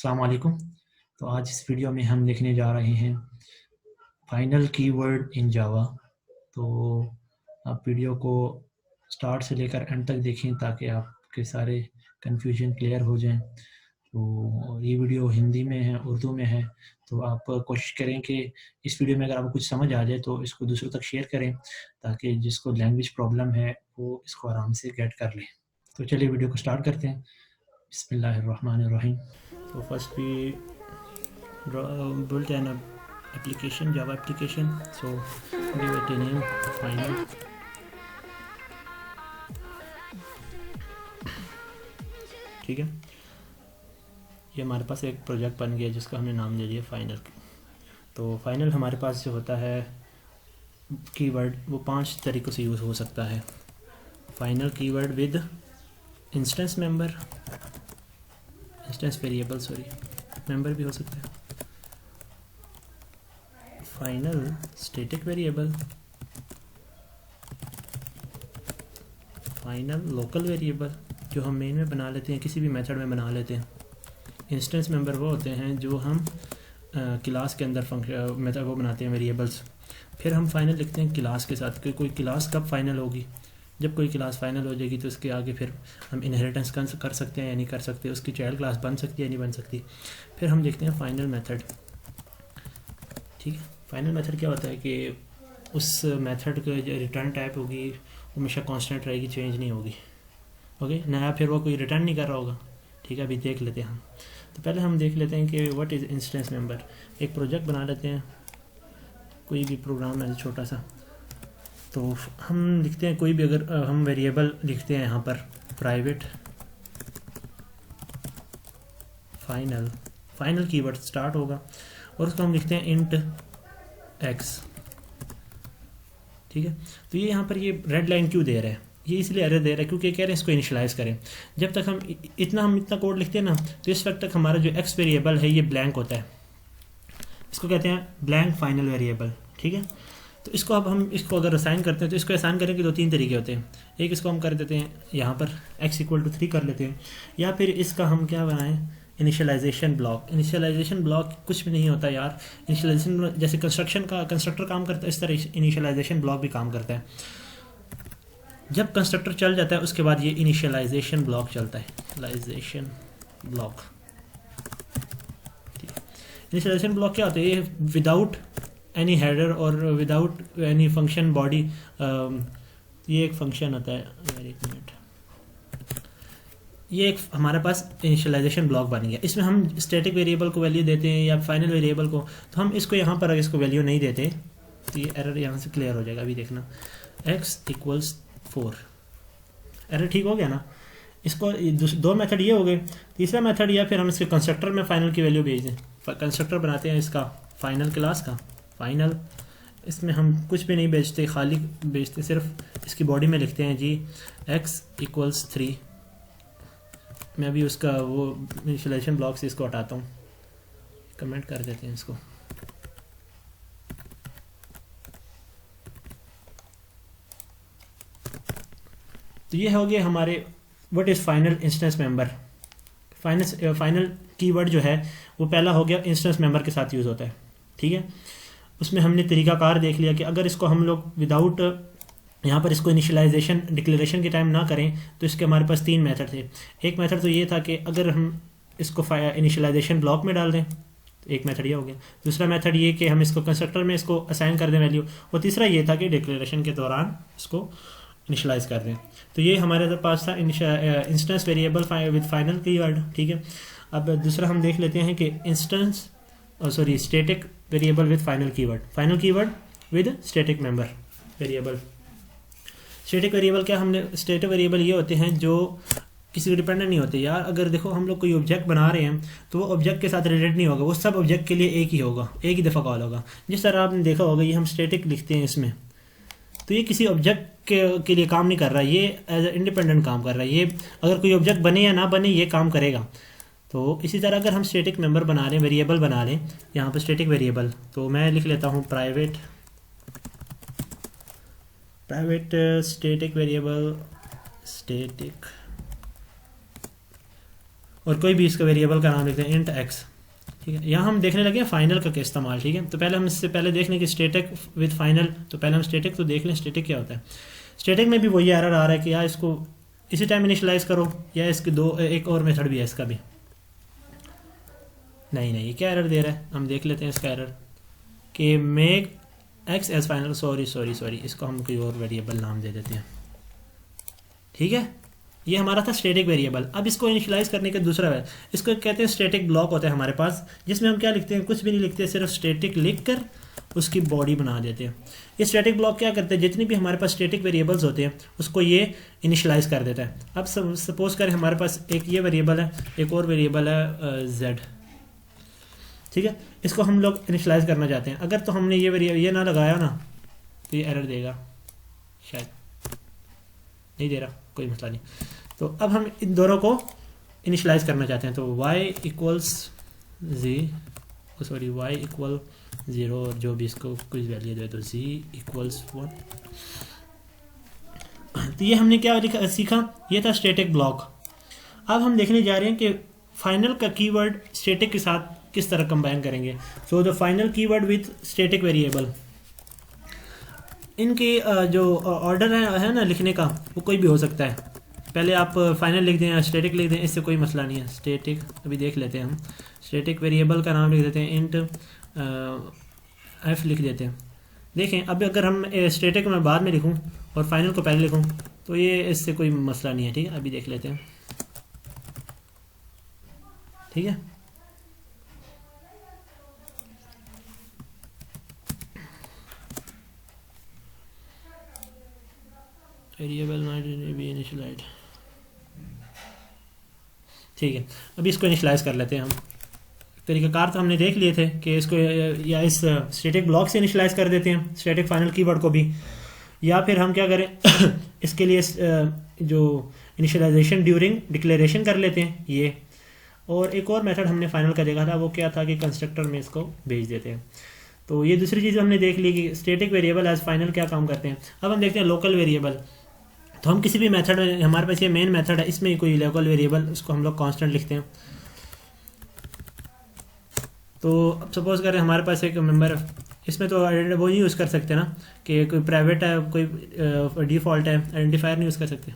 अस्सलाम वालेकुम। तो आज इस वीडियो में हम लिखने जा रहे हैं फाइनल कीवर्ड इन जावा। तो आप वीडियो को स्टार्ट से लेकर एंड तक देखें ताकि आपके सारे कन्फ्यूजन क्लियर हो जाएं। तो ये वीडियो हिंदी में है, उर्दू में है, तो आप कोशिश करें कि इस वीडियो में अगर आपको कुछ समझ आ जाए तो इसको दूसरों तक शेयर करें ताकि जिसको लैंग्वेज प्रॉब्लम है वो इसको आराम से गेट कर ले। तो चलिए वीडियो को स्टार्ट करते हैं। बिस्मिल्लाहिर्रहमानिर्रहीम। तो first we built an application, Java application. So give it a name, final. ठीक है, ये हमारे पास एक प्रोजेक्ट बन गया जिसका हमने नाम दे दिया फाइनल। तो फाइनल हमारे पास जो होता है कीवर्ड वो 5 तरीक़ों से यूज़ हो सकता है। Final keyword with instance member, instance variable sorry member भी हो सकता है। Final static variable, final local variable जो हम मेन में बना लेते हैं, किसी भी मेथड में बना लेते हैं। इंस्टेंस मेंबर वो होते हैं जो हम क्लास के अंदर फंक्शन मेथड वो बनाते हैं वेरिएबल्स। फिर हम फाइनल लिखते हैं क्लास के साथ कि कोई क्लास कब फाइनल होगी, जब कोई क्लास फाइनल हो जाएगी तो उसके आगे फिर हम इनहेरिटेंस कर सकते हैं या नहीं कर सकते, उसकी चाइल्ड क्लास बन सकती है या नहीं बन सकती। फिर हम देखते हैं फाइनल मेथड। ठीक है, फाइनल मेथड क्या होता है कि उस मेथड का जो रिटर्न टाइप होगी वो हमेशा कांस्टेंट रहेगी, चेंज नहीं होगी। ओके, नया फिर वो कोई रिटर्न नहीं कर रहा होगा। ठीक है, अभी देख लेते हैं हम। तो पहले हम देख लेते हैं कि व्हाट इज़ इंस्टेंस मेंबर। एक प्रोजेक्ट बना लेते हैं, कोई भी प्रोग्राम है छोटा सा। तो हम लिखते हैं कोई भी, अगर हम वेरिएबल लिखते हैं यहाँ पर private final, final keyword start होगा और उसको हम लिखते हैं इंट एक्स। ठीक है, तो ये यहाँ पर ये रेड लाइन क्यों दे रहा है, ये इसलिए एरर दे रहा है क्योंकि कह रहे हैं इसको इनिशियलाइज करें। जब तक हम इतना कोड लिखते हैं ना तो इस वक्त तक हमारा जो एक्स वेरिएबल है ये ब्लैंक होता है, इसको कहते हैं ब्लैंक फाइनल वेरिएबल। ठीक है, तो इसको अब हम इसको अगर असाइन करते हैं तो इसको असाइन करने के 2-3 तरीके होते हैं। एक इसको हम कर देते हैं यहाँ पर x=3 कर लेते हैं, या फिर इसका हम क्या बनाएं इनिशियलाइजेशन ब्लॉक। इनिशियलाइजेशन ब्लॉक कुछ भी नहीं होता यार, इनिशियलाइजेशन जैसे कंस्ट्रक्शन का कंस्ट्रक्टर काम करता है इस तरह इनिशियलाइजेशन ब्लॉक भी काम करता है। जब कंस्ट्रक्टर चल जाता है उसके बाद ये इनिशियलाइजेशन ब्लॉक चलता है, इनिशियलाइजेशन ब्लॉक। ठीक है, इनिशियलाइजेशन ब्लॉक क्या होता है, ये विदाउट एनी हेडर और विदाउट एनी फंक्शन बॉडी, ये एक फंक्शन होता है। एक मिनट, ये एक हमारे पास इनिशियलाइजेशन ब्लॉक बन गया। इसमें हम स्टैटिक वेरिएबल को वैल्यू देते हैं या फाइनल वेरिएबल को, तो हम इसको यहाँ पर अगर इसको वैल्यू नहीं देते तो ये एरर यहाँ से क्लियर हो जाएगा। अभी देखना x=4, एरर ठीक हो गया ना। इसको 2 मेथड ये हो गए। तीसरा मेथड या फिर हम इसके कंस्ट्रक्टर में फाइनल की वैल्यू भेज दें। कंस्ट्रक्टर बनाते हैं इसका फाइनल क्लास का फाइनल, इसमें हम कुछ भी नहीं बेचते, खाली बेचते, सिर्फ इसकी बॉडी में लिखते हैं जी x=3। मैं अभी उसका वो इनिशियलाइजेशन ब्लॉक से इसको हटाता हूँ, कमेंट कर देते हैं इसको। तो ये हो गया हमारे what is final instance member. Final keyword जो है वो पहला हो गया, इंस्टेंस मेंबर के साथ यूज़ होता है। ठीक है, उसमें हमने तरीकाकार देख लिया कि अगर इसको हम लोग विदाउट यहाँ पर इसको इनिशियलाइजेशन डिक्लेरेशन के टाइम ना करें तो इसके हमारे पास 3 मेथड थे। एक मेथड तो ये था कि अगर हम इसको इनिशियलाइजेशन ब्लॉक में डाल दें, एक मेथड ये हो गया। दूसरा मेथड ये कि हम इसको कंस्ट्रक्टर में इसको असाइन कर दें वैल्यू, और तीसरा ये था कि डिक्लेरेशन के दौरान इसको इनिशियलाइज कर दें। तो ये हमारे पास था instance variable with final keyword. ठीक है, अब दूसरा हम देख लेते हैं कि instance static variable with final keyword, final keyword with static member variable. Static variable क्या, हमने स्टैटिक वेरिएबल ये होते हैं जो किसी को डिपेंडेंट नहीं होते यार। अगर देखो हम लोग कोई ऑब्जेक्ट बना रहे हैं तो वो ऑब्जेक्ट के साथ रिलेटेड नहीं होगा, वो सब ऑब्जेक्ट के लिए एक ही होगा, एक ही दफ़ा कॉल होगा। जिस तरह आपने देखा होगा ये हम स्टैटिक लिखते हैं इसमें, तो ये किसी ऑब्जेक्ट के लिए काम नहीं कर रहा, ये एज ए इंडिपेंडेंट काम कर रहा है। ये अगर कोई ऑब्जेक्ट बने या ना बने ये काम करेगा। तो इसी तरह अगर हम स्टैटिक मेंबर बना लें, वेरिएबल बना लें, यहाँ पर स्टैटिक वेरिएबल, तो मैं लिख लेता हूँ प्राइवेट स्टैटिक वेरिएबल, स्टैटिक और कोई भी इसका वेरिएबल का नाम लिखते हैं इंट एक्स। ठीक है, यहाँ हम देखने लगे फाइनल का इस्तेमाल। ठीक है, तो पहले हम इससे पहले देख लें कि स्टैटिक विद फाइनल, तो पहले हम स्टैटिक तो देख लें स्टैटिक क्या होता है। स्टैटिक में भी वही एरर आ रहा है कि यार इसको इसी टाइम इनिशियलाइज करो, या इसके एक और मेथड भी है इसका भी। नहीं ये क्या एरर दे रहा है, हम देख लेते हैं इसका एरर कि make X as final. Sorry, इसको हम कोई और वेरिएबल नाम दे देते हैं। ठीक है, ये हमारा था स्टैटिक वेरिएबल। अब इसको इनिशियलाइज करने का दूसरा है, इसको कहते हैं स्टैटिक ब्लॉक होता है हमारे पास, जिसमें हम क्या लिखते हैं, कुछ भी नहीं लिखते, सिर्फ स्टैटिक लिख कर उसकी बॉडी बना देते हैं। ये स्टैटिक ब्लॉक क्या करते हैं, जितनी भी हमारे पास स्टैटिक वेरिएबल्स होते हैं उसको ये इनिशियलाइज कर देता है। अब सपोज करें हमारे पास एक ये वेरिएबल है, एक और वेरिएबल है z। ठीक है, इसको हम लोग इनिशियलाइज करना चाहते हैं। अगर तो हमने ये ना लगाया ना तो ये एरर देगा, शायद नहीं दे रहा, कोई मसला नहीं। तो अब हम इन दोनों को इनिशियलाइज करना चाहते हैं, तो y इक्वल्स y इक्वल 0 और जो भी इसको कुछ वैल्यू दे तो z इक्वल्स 1। तो ये हमने क्या सीखा, ये था स्टैटिक ब्लॉक। अब हम देखने जा रहे हैं कि फाइनल का कीवर्ड स्टैटिक के साथ किस तरह कंबाइन करेंगे। So the final keyword with static variable, इनके जो ऑर्डर है ना लिखने का, वो कोई भी हो सकता है। पहले आप फाइनल लिख दें या स्टैटिक लिख दें, इससे कोई मसला नहीं है। स्टैटिक अभी देख लेते हैं हम, स्टैटिक वेरिएबल का नाम लिख देते हैं इंट एफ लिख देते हैं। देखें अब अगर हम स्टैटिक में बाद में लिखूं और फाइनल को पहले लिखूं तो ये इससे कोई मसला नहीं है। ठीक है, अभी देख लेते हैं। ठीक है, वेरिएबल बी इनिशियलाइज। ठीक है, अभी इसको इनिशियलाइज कर लेते हैं हम। तरीक़ाकार तो हमने देख लिए थे कि इसको या इस स्टैटिक ब्लॉक से इनिशियलाइज कर देते हैं स्टैटिक फाइनल कीवर्ड को भी, या फिर हम क्या करें इसके लिए जो इनिशियलाइजेशन ड्यूरिंग डिक्लेरेशन कर लेते हैं ये। और एक और मेथड हमने फाइनल का देखा था, वो क्या था कि कंस्ट्रक्टर में इसको भेज देते हैं। तो ये दूसरी चीज़ हमने देख ली कि स्टैटिक वेरिएबल एज फाइनल क्या काम करते हैं। अब हम देखते हैं लोकल वेरिएबल। तो हम किसी भी मेथड में, हमारे पास ये मेन मेथड है, इसमें कोई लोकल वेरिएबल, उसको हम लोग कांस्टेंट लिखते हैं। तो अब सपोज करें हमारे पास एक मेंबर, इसमें तो वो नहीं यूज़ कर सकते ना कि कोई प्राइवेट है, कोई डिफ़ॉल्ट है, आइडेंटिफायर नहीं यूज़ कर सकते।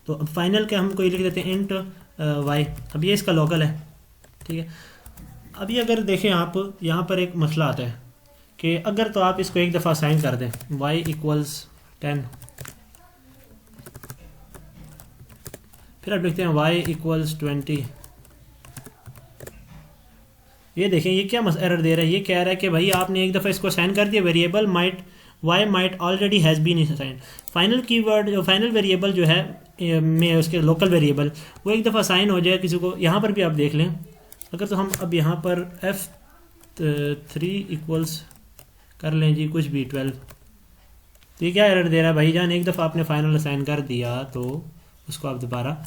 तो अब फाइनल के हम कोई लिख देते हैं इंट वाई। अब ये इसका लोकल है। ठीक है, अभी अगर देखें आप, यहाँ पर एक मसला आता है कि अगर तो आप इसको एक दफ़ा असाइन कर दें y इक्वल्स 10, फिर आप लिखते हैं y इक्वल्स 20। ये देखें ये क्या एरर दे रहा है, ये कह रहा है कि भाई आपने एक दफ़ा इसको असाइन कर दिया, variable y might already has been assign. Final keyword जो फाइनल वेरिएबल जो है में उसके लोकल वेरिएबल, वो एक दफ़ा असाइन हो जाए किसी को। यहाँ पर भी आप देख लें, अगर तो हम अब यहाँ पर f3 इक्वल्स कर लें जी कुछ भी 12, तो ये क्या एरर दे रहा है, भाई जान एक दफ़ा आपने फाइनल असाइन कर दिया तो उसको आप दोबारा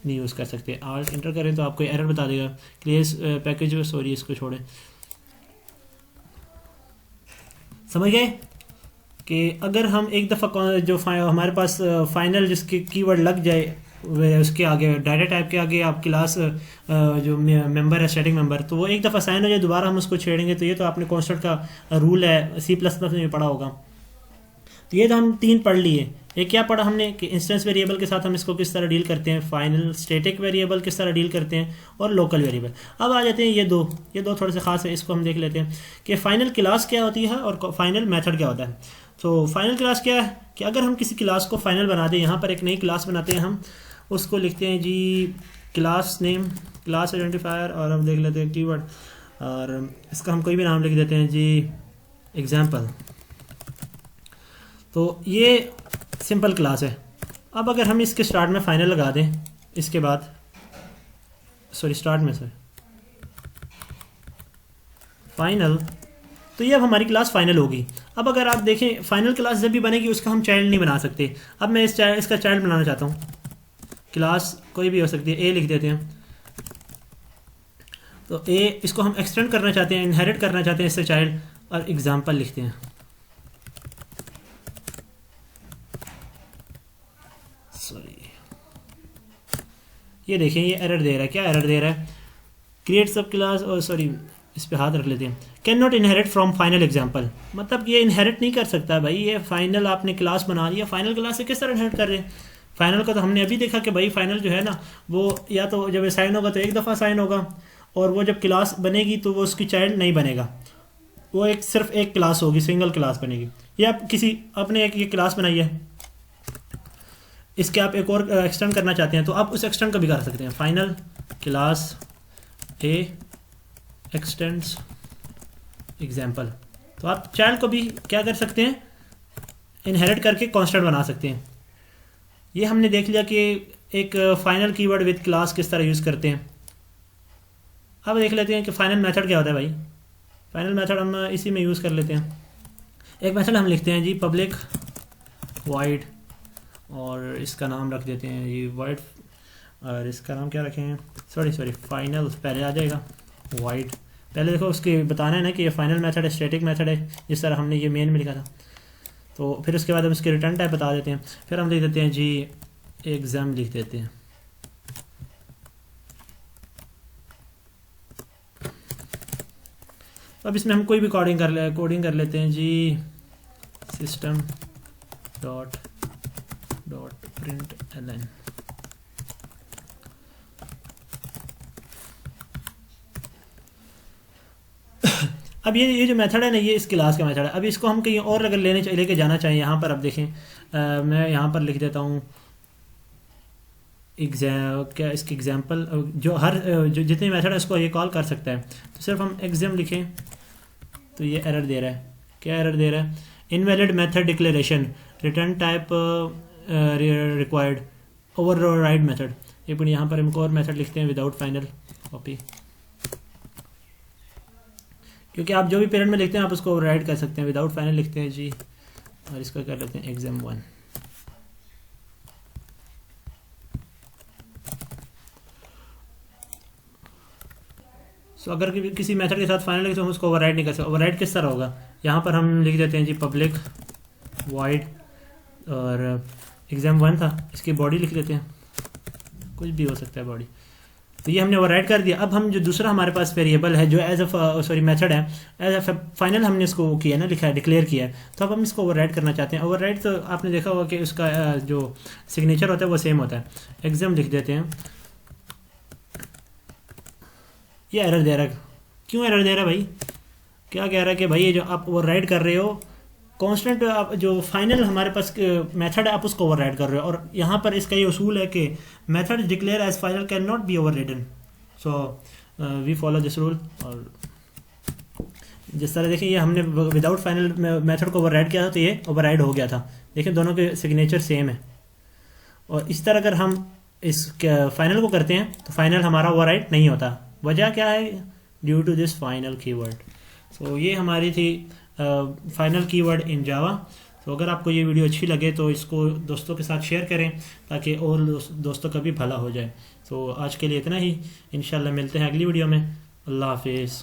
नहीं यूज़ कर सकते। आल्ट एंटर करें तो आपको एरर बता देगा क्लियर पैकेज, सॉरी इसको छोड़ें। समझ गए कि अगर हम एक दफ़ा जो हमारे पास फाइनल जिसके कीवर्ड लग जाए उसके आगे डाटा टाइप के आगे आप क्लास जो मेंबर है स्टैटिक मेंबर, तो वो एक दफ़ा साइन हो जाए दोबारा हम उसको छेड़ेंगे। तो ये तो आपने कांस्टेंट का रूल है, C++ में पढ़ा होगा। तो ये तो हम 3 पढ़ लिए। एक क्या पढ़ा हमने कि इंस्टेंस वेरिएबल के साथ हम इसको किस तरह डील करते हैं, फाइनल स्टैटिक वेरिएबल किस तरह डील करते हैं, और लोकल वेरिएबल। अब आ जाते हैं ये दो थोड़े से खास है, इसको हम देख लेते हैं कि फाइनल क्लास क्या होती है और फाइनल मेथड क्या होता है। तो फाइनल क्लास क्या है कि अगर हम किसी क्लास को फाइनल बना दें, यहाँ पर एक नई क्लास बनाते हैं, हम उसको लिखते हैं जी क्लास नेम, क्लास आइडेंटिफायर, और हम देख लेते हैं कीवर्ड, और इसका हम कोई भी नाम लिख देते हैं जी एग्जाम्पल। तो ये सिंपल क्लास है। अब अगर हम इसके स्टार्ट में फाइनल लगा दें, इसके बाद स्टार्ट में फाइनल, तो ये अब हमारी क्लास फाइनल होगी। अब अगर आप देखें फाइनल क्लास जब भी बनेगी उसका हम चाइल्ड नहीं बना सकते। अब मैं इसका चाइल्ड बनाना चाहता हूँ, क्लास कोई भी हो सकती है, ए लिख देते हैं। तो ए इसको हम एक्सटेंड करना चाहते हैं, इनहेरिट करना चाहते हैं इससे चाइल्ड, और एग्जाम्पल लिखते हैं। ये देखें ये एरर दे रहा है, क्या एरर दे रहा है, क्रिएट सब क्लास, और सॉरी इस पे हाथ रख लेते हैं, can not inherit from final example, मतलब ये इनहेरिट नहीं कर सकता भाई, ये फाइनल आपने क्लास बना लिया, फाइनल क्लास से किस तरह इनहेरिट कर रहे हैं। फाइनल का तो हमने अभी देखा कि भाई फाइनल जो है ना वो या तो जब असाइन होगा तो एक दफ़ा असाइन होगा, और वो जब क्लास बनेगी तो वो उसकी चाइल्ड नहीं बनेगा, वो एक सिर्फ एक क्लास होगी, सिंगल क्लास बनेगी। ये आप किसी अपने एक ये क्लास बनाई है, इसके आप एक और एक्सटेंड करना चाहते हैं तो आप उस एक्सटेंड का भी कर सकते हैं, फाइनल क्लास ए एक्सटेंड्स एग्जाम्पल, तो आप चाइल्ड को भी क्या कर सकते हैं, इनहेरिट करके कांस्टेंट बना सकते हैं। ये हमने देख लिया कि एक फाइनल कीवर्ड विद क्लास किस तरह यूज़ करते हैं। अब देख लेते हैं कि फाइनल मेथड क्या होता है भाई। फाइनल मेथड हम इसी में यूज़ कर लेते हैं। एक मेथड हम लिखते हैं जी पब्लिक वाइड, और इसका नाम रख देते हैं जी वाइड, और इसका नाम क्या रखें, सॉरी फाइनल पहले आ जाएगा वाइड। पहले देखो उसके बताना है ना कि ये फाइनल मेथड है, स्टैटिक मेथड है, जिस तरह हमने ये मेन में लिखा था। तो फिर उसके बाद हम इसके रिटर्न टाइप बता देते हैं, फिर हम लिख देते हैं जी एग्जाम लिख देते हैं। अब इसमें हम कोई भी कोडिंग कर लेते हैं जी, सिस्टम डॉट प्रिंट एलन। अब ये जो मेथड है ना, ये इस क्लास का मेथड है। अब इसको हम कहीं और अगर लेके जाना चाहिए, यहाँ पर अब देखें मैं यहाँ पर लिख देता हूँ क्या इसकी एग्जाम्पल, जो हर जो जितने मेथड है उसको ये कॉल कर सकता है। तो सिर्फ हम एग्जाम लिखें तो ये एरर दे रहा है, क्या एरर दे रहा है, invalid method declaration, return type required, override method. एक मिनट यहाँ पर हम और मेथड लिखते हैं विदाउट फाइनल कॉपी, क्योंकि आप जो भी पेरेंट में लिखते हैं आप उसको ओवरराइड कर सकते हैं। विदाउट फाइनल लिखते हैं जी, और इसको कर लेते हैं एग्जाम 1। सो अगर किसी मेथड के साथ फाइनल लिखे तो हम उसको ओवरराइड नहीं कर सकते। ओवरराइड किस तरह होगा, यहाँ पर हम लिख देते हैं जी पब्लिक वाइड, और एग्जाम 1 था, इसकी बॉडी लिख लेते हैं, कुछ भी हो सकता है बॉडी। तो ये हमने ओवरराइड कर दिया। अब हम जो दूसरा हमारे पास वेरिएबल है जो एज अ मेथड है, एज अ फाइनल हमने इसको किया ना, लिखा है, डिक्लेयर किया है, तो अब हम इसको ओवरराइड करना चाहते हैं। ओवरराइड तो आपने देखा होगा कि उसका जो सिग्नेचर होता है वो सेम होता है। एग्जाम लिख देते हैं। ये एरर दे रहा है, क्यों एरर दे रहा है भाई, क्या कह रहा है कि भाई ये जो आप ओवरराइड कर रहे हो कांस्टेंट, आप जो फाइनल हमारे पास मेथड है आप उसको ओवरराइड कर रहे हो, और यहाँ पर इसका ये उसूल है कि method declare as final can not be overridden, so we follow this rule. और जिस तरह देखिए ये हमने विदाउट फाइनल मेथड को ओवरराइड किया था तो ये ओवरराइड हो गया था। देखिए दोनों के सिग्नेचर सेम है। और इस तरह अगर हम इस फाइनल को करते हैं तो फाइनल हमारा ओवरराइड नहीं होता। वजह क्या है, due to this final keyword. So ये हमारी थी फाइनल कीवर्ड इन जावा। तो अगर आपको ये वीडियो अच्छी लगे तो इसको दोस्तों के साथ शेयर करें ताकि और दोस्तों का भी भला हो जाए। तो आज के लिए इतना ही, इंशाल्लाह मिलते हैं अगली वीडियो में। अल्लाह हाफिज़।